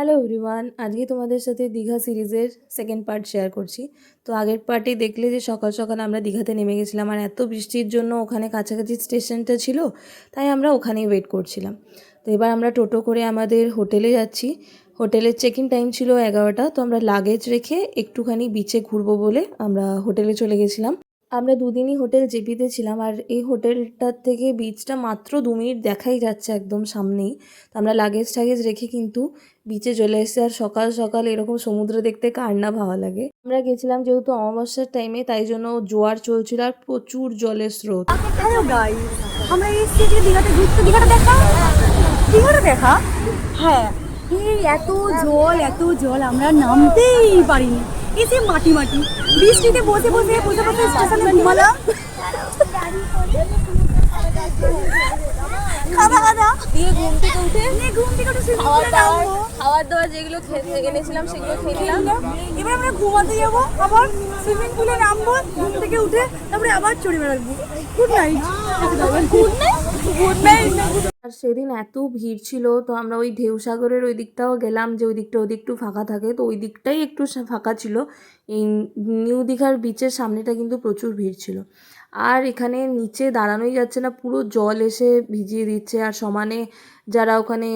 Hello everyone, আজকে তোমাদের সাথে দীঘা সিরিজের সেকেন্ড পার্ট শেয়ার করছি। তো আগের পার্টে দেখলে যে সকাল সকাল আমরা দীঘাতে নেমে গেছিলাম, আর এত বৃষ্টির জন্য ওখানে কাছাকাছি স্টেশনটা ছিল, তাই আমরা ওখানেই ওয়েট করছিলাম। তো এবার আমরা টোটো করে আমাদের হোটেলে যাচ্ছি। হোটেলের চেক ইন টাইম ছিল 11টা। তো আমরা লাগেজ রেখে একটুখানি বিচে ঘুরবো বলে আমরা হোটেলে চলে গেছিলাম। আমরা দুদিনই হোটেল জেপিতে ছিলাম, আর এই হোটেলটার থেকে বিচটা মাত্র 2 মিনিট দেখাই যাচ্ছে একদম সামনেই। তো আমরা লাগেজ টাগেজ রেখে কিন্তু বিচে চলে এসেছি। আর সকাল সকাল এরকম সমুদ্র দেখতে কার না ভালো লাগে। আমরা গেছিলাম যেহেতু অমাবস্যার টাইমে, তাই জন্য জোয়ার চলছিল আর প্রচুর জলের স্রোত। হ্যালো গাইস, আমরা এসেছি যে দীঘাতে ঘুরতে। দীঘাটা দেখা। হ্যাঁ, এই এত জল আমরা নামতেই পারিনি। এই যে মাটি বৃষ্টিতে বসে বসে স্টেশনে ঘুমালাম। খাওয়া দিয়ে ঘুম থেকে উঠে খাওয়ার দাওয়ার যেগুলো এনেছিলাম সেগুলো খেলাম। এবার আমরা ঘুমাতে যাবো, আবার সুইমিং পুলে নামবো, ঘুম থেকে উঠে তারপরে আবার চড়ে বেড়াবো। Good night. আর সেদিন এত ভিড় ছিল, তো আমরা ওই ঢেউসাগরের ওই দিকটাও গেলাম, যে ওই দিকটা একটু ফাঁকা থাকে, তো ওই দিকটাই একটু ফাঁকা ছিল। এই নিউ দীঘার বিচের সামনেটা কিন্তু প্রচুর ভিড় ছিল। আর এখানে নিচে দাঁড়ানোই যাচ্ছে না, পুরো জল এসে ভিজিয়ে দিচ্ছে। আর সমানে যারা ওখানে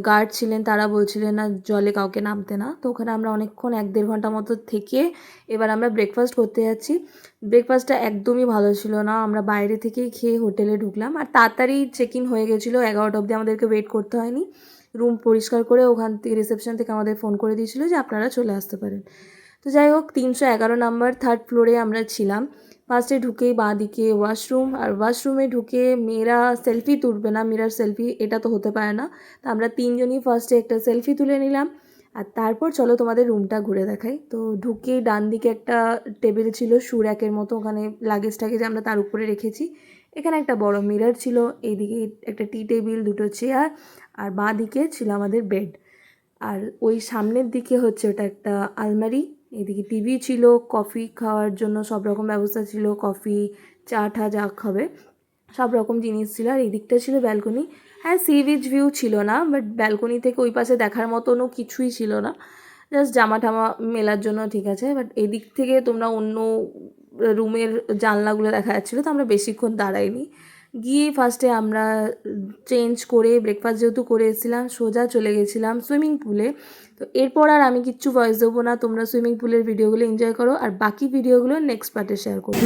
গার্ড ছিলেন তারা বলছিলেন না জলে কাউকে নামতে না। তো ওখানে আমরা অনেকক্ষণ 1-1.5 ঘন্টা মতো থেকে এবার আমরা ব্রেকফাস্ট করতে যাচ্ছি। ব্রেকফাস্টটা একদমই ভালো ছিল না, আমরা বাইরে থেকেই খেয়ে হোটেলে ঢুকলাম। আর তাড়াতাড়ি চেক ইন হয়ে গেছিলো, 11টা অবধি আমাদেরকে ওয়েট করতে হয়নি। রুম পরিষ্কার করে ওখান থেকে রিসেপশন থেকে আমাদের ফোন করে দিয়েছিলো যে আপনারা চলে আসতে পারেন। তো যাই হোক, 311 নাম্বার 3rd ফ্লোরে আমরা ছিলাম। ফার্স্টে ঢুকেই বাঁ দিকে ওয়াশরুম, আর ওয়াশরুমে ঢুকে মেয়েরা সেলফি তুলবে না, মিরার সেলফি এটা তো হতে পারে না। তো আমরা 3জনই ফার্স্টে একটা সেলফি তুলে নিলাম। আর তারপর চলো তোমাদের রুমটা ঘুরে দেখাই। তো ঢুকেই ডান দিকে একটা টেবিল ছিল সুরাকের মতো, ওখানে লাগেজ টাগেজ আমরা তার উপরে রেখেছি। এখানে একটা বড় মিরার ছিল, এইদিকে একটা টি টেবিল, 2টো চেয়ার, আর বাঁ দিকে ছিল আমাদের বেড। আর ওই সামনের দিকে হচ্ছে ওটা একটা আলমারি। এদিকে টিভি ছিল, কফি খাওয়ার জন্য সব রকম ব্যবস্থা ছিল, কফি চা ঠা যা খাবে সব রকম জিনিস ছিল। আর এই দিকটা ছিল ব্যালকনি। হ্যাঁ, সি বিচ ভিউ ছিল না, বাট ব্যালকনি থেকে ওই পাশে দেখার মতনও কিছুই ছিল না, জাস্ট জামা টামা মেলার জন্য ঠিক আছে। বাট এদিক থেকে তোমরা অন্য রুমের জানলাগুলো দেখা যাচ্ছিলো। তো আমরা বেশিক্ষণ দাঁড়াইনি, গিয়ে ফার্স্টে আমরা চেঞ্জ করে ব্রেকফাস্ট যেহেতু করে এসেছিলাম, সোজা চলে গেছিলাম সুইমিং পুলে। তো এরপর আর আমি কিচ্ছু ভয়েস দেবো না, তোমরা সুইমিং পুলের ভিডিওগুলো এনজয় করো, আর বাকি ভিডিওগুলো নেক্সট পার্টে শেয়ার করবো।